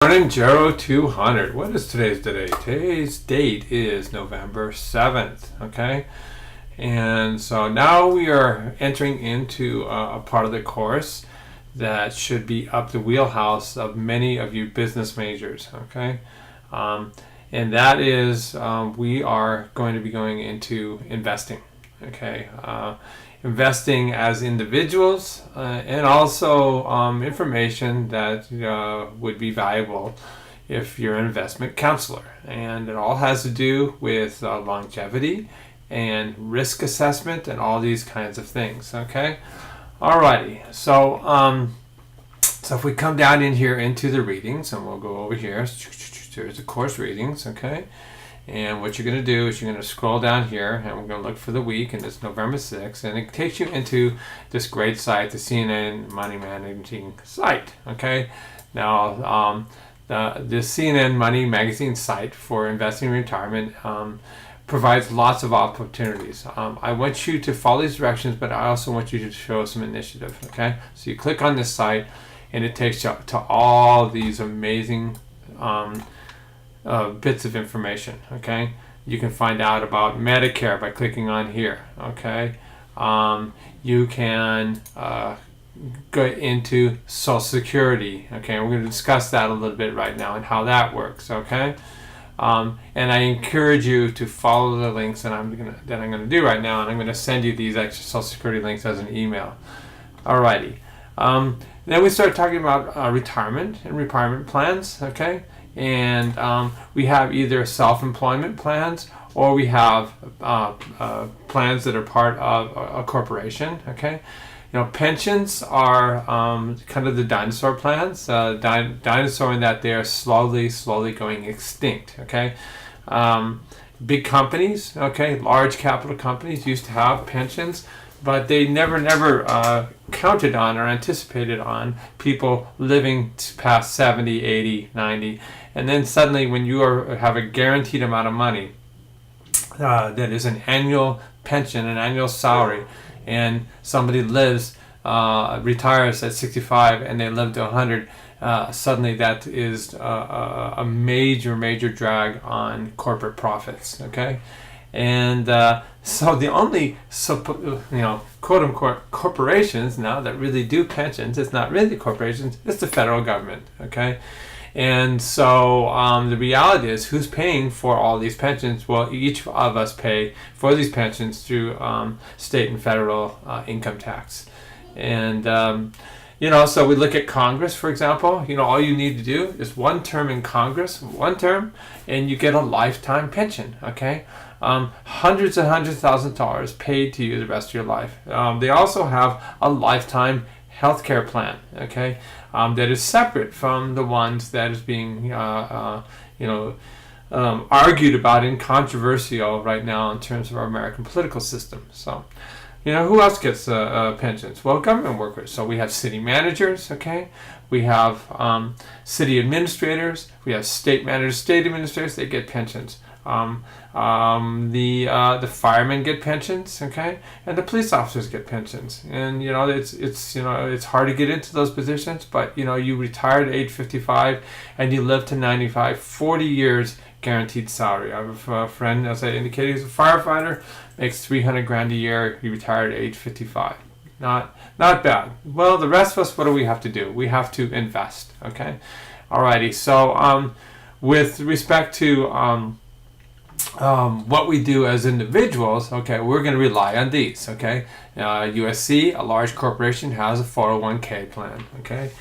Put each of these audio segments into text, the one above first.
Morning, Jero 200. What is today's date? Today's date is November 7th, okay? And so now we are entering into a part of the course that should be up the wheelhouse of many of you business majors, okay? And that is we are going to be going into investing, okay? Investing as individuals and also information that would be valuable if you're an investment counselor. And it all has to do with longevity and risk assessment and all these kinds of things, okay? Alrighty, so if we come down in here into the readings, and we'll go over here, there's the course readings, okay? And what you're going to do is you're going to scroll down here, and we're going to look for the week, and it's November 6th, and it takes you into this great site, the CNN Money Managing site, okay? Now, the CNN Money Magazine site for investing in retirement provides lots of opportunities. I want you to follow these directions, but I also want you to show some initiative, okay? So you click on this site, and it takes you to all these amazing bits of information, okay? You can find out about Medicare by clicking on here, okay? You can go into Social Security, okay? We're going to discuss that a little bit right now and how that works, okay? And I encourage you to follow the links that I'm going to do right now, and I'm going to send you these extra Social Security links as an email. Alrighty. Then we start talking about retirement and retirement plans, okay? And we have either self-employment plans or we have plans that are part of a corporation, okay? You know, pensions are kind of the dinosaur plans, dinosaur in that they are slowly going extinct, okay? Big companies, okay, large capital companies used to have pensions, but they never counted on or anticipated on people living past 70, 80, 90. And then suddenly when you have a guaranteed amount of money that is an annual pension, an annual salary, and somebody retires at 65 and they live to 100, suddenly that is a major drag on corporate profits, okay? And so the only, quote unquote, corporations now that really do pensions, it's not really corporations, it's the federal government, okay? And so the reality is, who's paying for all these pensions? Well, each of us pay for these pensions through state and federal income tax. And so we look at Congress, for example. All you need to do is one term in Congress, and you get a lifetime pension, okay? Hundreds and hundreds of thousands of dollars paid to you the rest of your life. They also have a lifetime healthcare plan, okay, that is separate from the ones that is being, argued about and controversial right now in terms of our American political system. So, who else gets pensions? Well, government workers. So we have city managers, okay? We have city administrators. We have state managers, state administrators. They get pensions. The firemen get pensions, okay, and the police officers get pensions. And it's hard to get into those positions, but you retire at age 55 and you live to 95, 40 years guaranteed salary. I have a friend, as I indicated, he's a firefighter, makes $300,000 a year. He retired at age 55. Not bad. Well, the rest of us, what do we have to do? We have to invest, okay? Alrighty. So with respect to what we do as individuals, okay, we're going to rely on these, okay? USC, a large corporation, has a 401k plan, okay?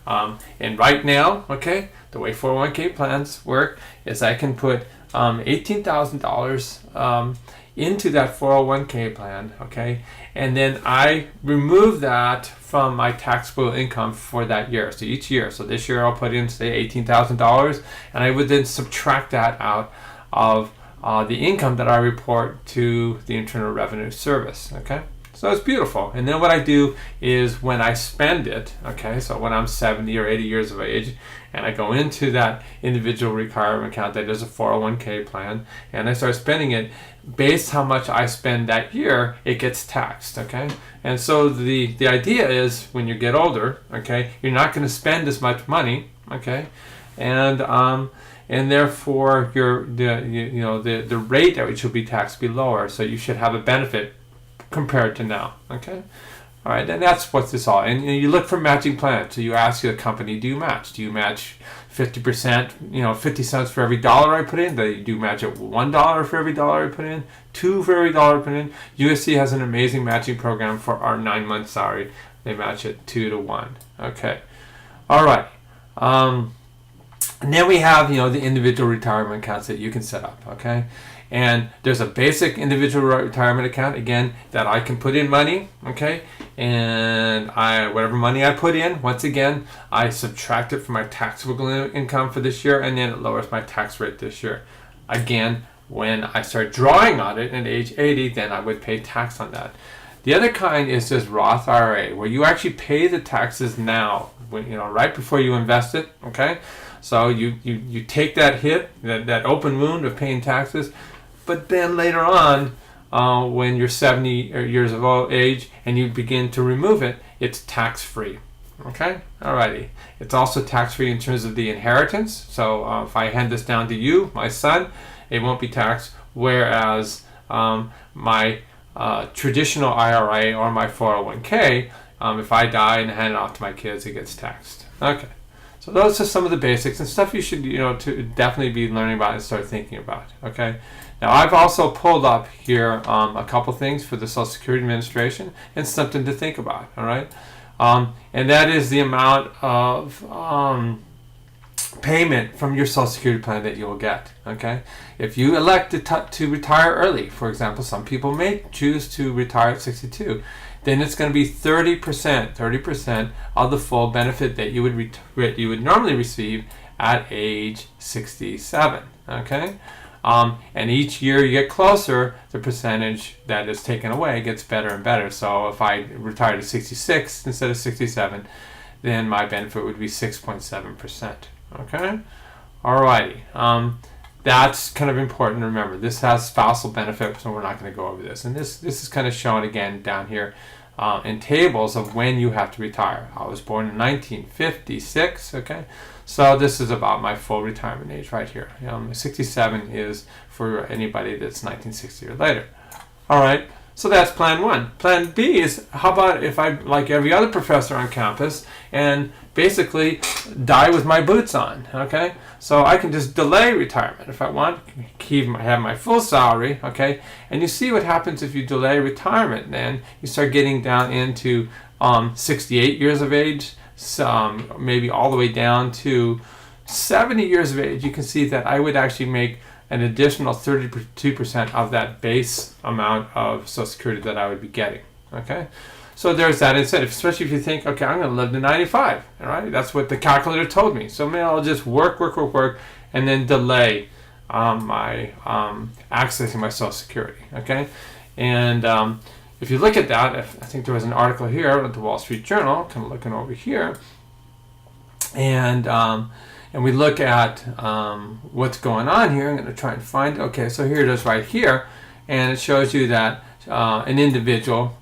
And right now, okay, the way 401k plans work is I can put $18,000 into that 401k plan, okay? And then I remove that from my taxable income for that year. So each year, so this year I'll put in, say, $18,000, and I would then subtract that out of the income that I report to the Internal Revenue Service, okay? So it's beautiful. And then what I do is when I spend it, okay, so when I'm 70 or 80 years of age, and I go into that individual retirement account that is a 401k plan, and I start spending it, based how much I spend that year, it gets taxed, okay? And so the idea is when you get older, okay, you're not going to spend as much money, okay? and therefore the rate at which you'll be taxed will be lower. So you should have a benefit compared to now. Okay. All right, and that's what this all. And you look for matching plans. So you ask your company, do you match? Do you match 50%? 50 cents for every dollar I put in. They do match it $1 for every dollar I put in, $2 for every dollar I put in. USC has an amazing matching program for our 9-month salary. They match it 2 to 1. Okay, all right. And then we have the individual retirement accounts that you can set up. Okay. And there's a basic individual retirement account, again, that I can put in money, okay? And whatever money I put in, once again, I subtract it from my taxable income for this year, and then it lowers my tax rate this year. Again, when I start drawing on it at age 80, then I would pay tax on that. The other kind is this Roth IRA, where you actually pay the taxes now, right before you invest it, okay? So you take that hit, that open wound of paying taxes. But then later on, when you're 70 years of age and you begin to remove it, it's tax-free. Okay? Alrighty. It's also tax-free in terms of the inheritance. So if I hand this down to you, my son, it won't be taxed. Whereas my traditional IRA or my 401k, if I die and hand it off to my kids, it gets taxed. Okay. So those are some of the basics and stuff you should, to definitely be learning about and start thinking about. Okay. Now I've also pulled up here a couple things for the Social Security Administration and something to think about. All right. And that is the amount of payment from your Social Security plan that you will get. Okay. If you elect to retire early, for example, some people may choose to retire at 62. Then it's going to be 30% of the full benefit that you would normally receive at age 67. Okay, and each year you get closer, the percentage that is taken away gets better and better. So if I retired at 66 instead of 67, then my benefit would be 6.7%. Okay, alrighty. That's kind of important to remember. This has spousal benefit, so we're not going to go over this. And this is kind of shown again down here in tables of when you have to retire. I was born in 1956, okay? So this is about my full retirement age right here. 67 is for anybody that's 1960 or later. All right, so that's plan one. Plan B is, how about if I, like every other professor on campus, and basically die with my boots on, okay? So I can just delay retirement if I want, have my full salary, okay? And you see what happens if you delay retirement. Then you start getting down into 68 years of age, maybe all the way down to 70 years of age. You can see that I would actually make an additional 32% of that base amount of Social Security that I would be getting, okay? So there's that incentive, especially if you think, okay, I'm going to live to 95, all right? That's what the calculator told me. So maybe I'll just work, and then delay my accessing my Social Security, okay? And if you look at that, I think there was an article here at the Wall Street Journal, kind of looking over here, and we look at what's going on here. I'm going to try and find, okay, so here it is right here, and it shows you that an individual,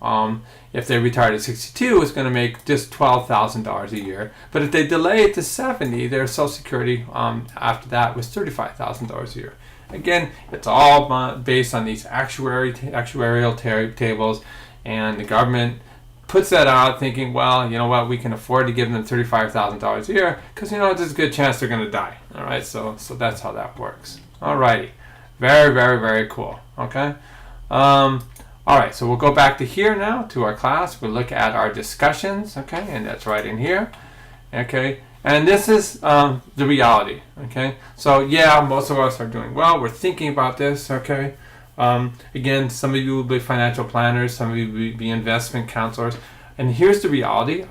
if they retired at 62, is going to make just $12,000 a year. But if they delay it to 70, their Social Security after that was $35,000 a year. Again, it's all based on these actuarial tables, and the government puts that out thinking, well, you know what, we can afford to give them $35,000 a year because, there's a good chance they're going to die. All right, so that's how that works. All righty. Very, very, very cool. Okay. All right, so we'll go back to here now, to our class. We'll look at our discussions, okay, and that's right in here, okay, and this is the reality, okay. So yeah, most of us are doing well. We're thinking about this, okay. Again, some of you will be financial planners, some of you will be investment counselors, and here's the reality.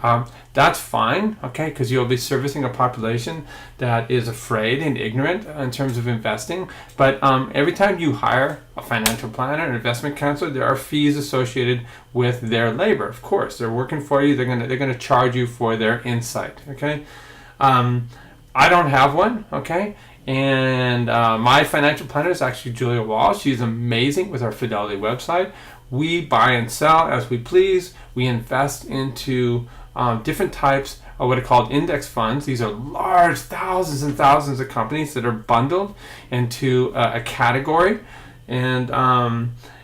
That's fine, okay, because you'll be servicing a population that is afraid and ignorant in terms of investing. But every time you hire a financial planner, an investment counselor, there are fees associated with their labor. Of course, they're working for you. They're gonna charge you for their insight. Okay, I don't have one. Okay. And my financial planner is actually Julia Wall. She's amazing with our Fidelity website. We buy and sell as we please. We invest into different types what are called index funds. These are large, thousands and thousands of companies that are bundled into a category. And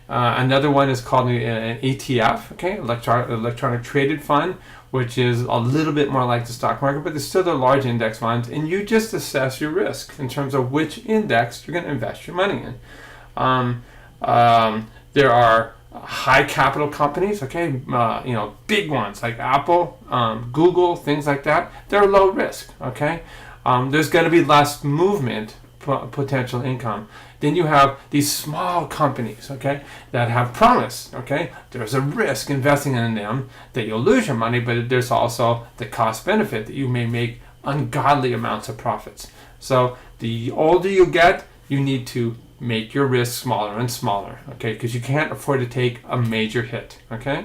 another one is called an ETF, okay, electronic traded fund, which is a little bit more like the stock market, but there's still the large index funds, and you just assess your risk in terms of which index you're going to invest your money in. There are high capital companies, okay, big ones like Apple, Google, things like that. They're low risk, okay. There's going to be less movement, potential income. Then you have these small companies, okay, that have promise, okay. There's a risk investing in them that you'll lose your money, but there's also the cost benefit that you may make ungodly amounts of profits. So the older you get, you need to make your risk smaller and smaller, okay, because you can't afford to take a major hit, okay.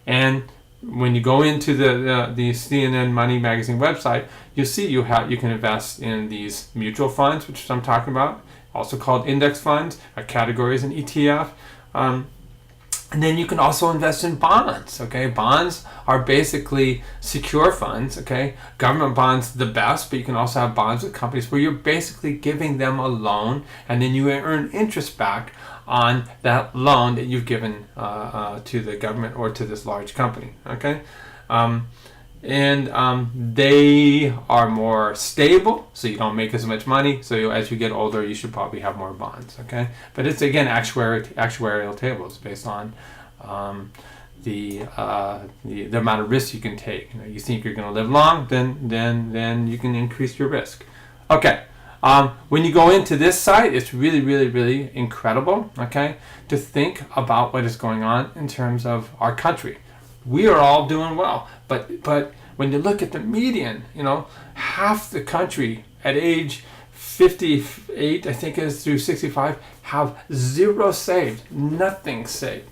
And when you go into the CNN Money Magazine website, you'll see you can invest in these mutual funds, which I'm talking about, also called index funds. A category is an ETF. And then you can also invest in bonds, okay? Bonds are basically secure funds, okay? Government bonds the best, but you can also have bonds with companies where you're basically giving them a loan, and then you earn interest back on that loan that you've given to the government or to this large company, okay? They are more stable, so you don't make as much money. So as you get older, you should probably have more bonds, okay? But it's, again, actuarial tables based on the amount of risk you can take. You think you're going to live long, then you can increase your risk. Okay. When you go into this site, it's really, really, really incredible, okay, to think about what is going on in terms of our country. We are all doing well, but when you look at the median, half the country at age 58, I think it is, through 65, have zero saved, nothing saved.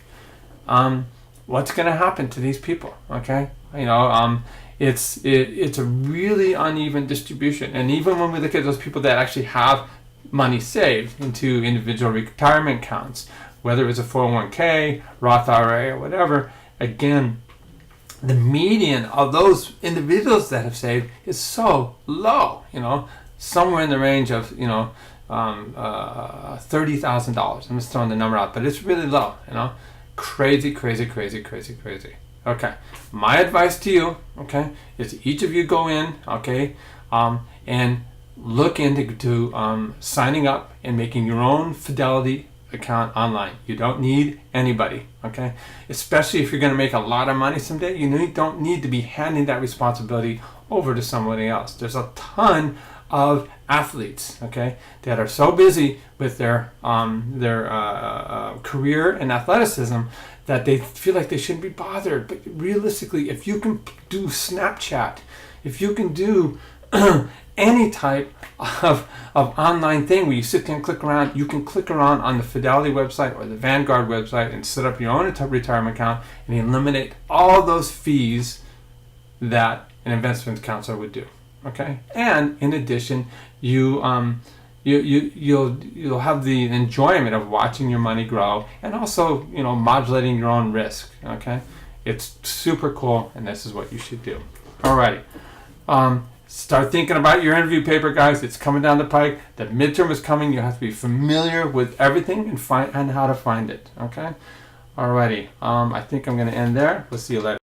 What's going to happen to these people? Okay, it's a really uneven distribution, and even when we look at those people that actually have money saved into individual retirement accounts, whether it's a 401k, Roth IRA, or whatever, again, the median of those individuals that have saved is so low, somewhere in the range of, $30,000. I'm just throwing the number out, but it's really low, crazy, crazy, crazy, crazy, crazy. Okay, my advice to you, okay, is each of you go in, okay, and look into signing up and making your own Fidelity account online. You don't need anybody, okay? Especially if you're going to make a lot of money someday, you don't need to be handing that responsibility over to somebody else. There's a ton of athletes, okay, that are so busy with their career and athleticism that they feel like they shouldn't be bothered. But realistically, if you can do Snapchat, if you can do any type of online thing where you sit there and click around, you can click around on the Fidelity website or the Vanguard website and set up your own retirement account and eliminate all those fees that an investment counselor would do. Okay, and in addition, you'll have the enjoyment of watching your money grow, and also modulating your own risk. Okay, it's super cool, and this is what you should do. Alrighty, start thinking about your interview paper, guys. It's coming down the pike. The midterm is coming. You have to be familiar with everything and how to find it. Okay, alrighty. I think I'm going to end there. We'll see you later.